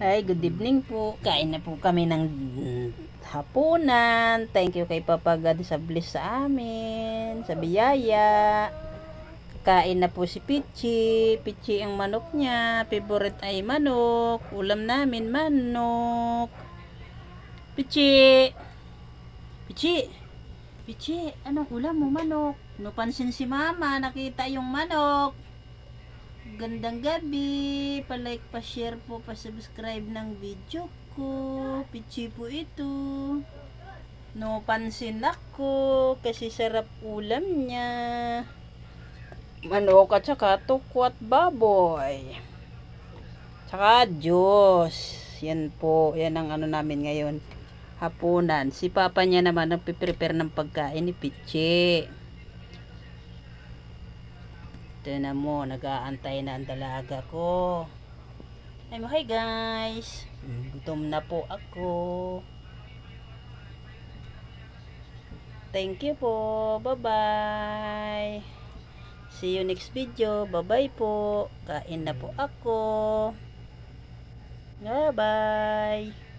Ay, good evening po. Kain na po kami ng hapunan. Thank you kay Papa God sa bless sa amin, sa biyaya. Kain na po si Pichi. Pichi ang manok niya. Favorite ay manok. Ulam namin manok. Pichi! Pichi! Pichi, anong ulam mo manok? Napansin si Mama, nakita yung manok. Gandang gabi, pa-like, pa-share po, pa-subscribe ng video ko. Pichi po ito. No pansin ako kasi sarap ulam niya. Manok at saka tukwat baboy. Tsaka Diyos. Yan po, yan ang ano namin ngayon. Hapunan. Si Papa niya naman nagpiprepare ng pagkain ni Pichi. Tignan mo, nag-aantay na ang dalaga ko. Ay, hi guys. Gutom na po ako. Thank you po. Bye-bye. See you next video. Bye-bye po. Kain na po ako. Bye-bye.